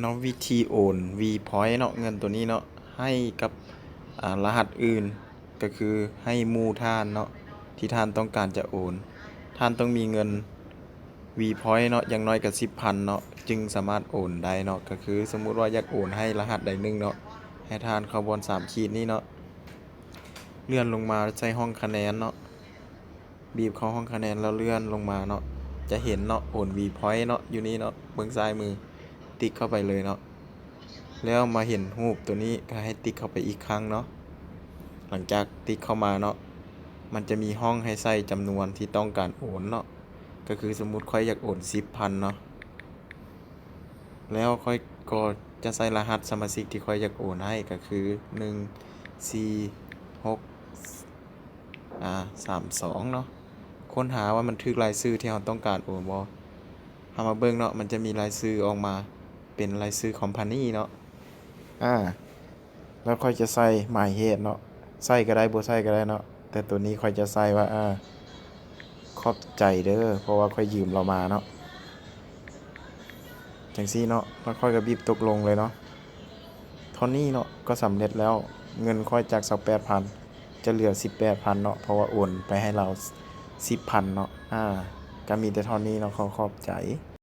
เนาะวิธีโอน V Point เนาะเงินตัวนี้เนาะให้กับรหัสอื่นก็คือให้หมู่ท่านเนาะที่ท่านต้องการจะโอนท่านต้องมีเงิน V Point เนาะอย่างน้อยก็10,000เนาะจึงสามารถโอนได้เนาะก็คือสมมุติว่าอยากโอนให้รหัสใดหนึ่งเนาะให้ท่านเข้าบน3ขีดนี้เนาะเลื่อนลงมาใส่ห้องคะแนนเนาะบีบเข้าห้องคะแนนแล้วเลื่อนลงมาเนาะจะเห็นเนาะโอน V Point เนาะอยู่นี่เนาะเบื้องซ้ายมือติ๊กเข้าไปเลยเนาะแล้วมาเห็นรูปตัวนี้ก็ให้ติ๊กเข้าไปอีกครั้งเนาะหลังจากติ๊กเข้ามาเนาะมันจะมีห้องให้ใส่จำนวนที่ต้องการโอนเนาะก็คือสมมุติค่อยอยากโอน 10,000 เนาะแล้วค่อยก็จะใส่รหัสสมาชิกที่ค่อยอยากโอนให้ก็คือ1 4 6 32เนาะค้นหาว่ามันถูกรายชื่อที่เราต้องการโอนบ่เอามาเบิ่งเนาะมันจะมีรายชื่อออกมาเป็นรายชื่อคอมพานีเนาะแล้วค่อยจะใส่หมายเหตุเนาะใส่ก็ได้บ่ใส่ก็ได้เนาะแต่ตัวนี้ค่อยจะใส่ว่าขอบใจเด้อเพราะว่าค่อยยืมเรามาเนาะจังซี่เนาะแล้วค่อยก็บีบตกลงเลยเนาะเท่านี้เนาะก็สำเร็จแล้วเงินค่อยจาก28,000จะเหลือ18,000เนาะเพราะว่าโอนไปให้เรา10,000เนาะก็มีแต่เท่านี้เนาะขอบใจ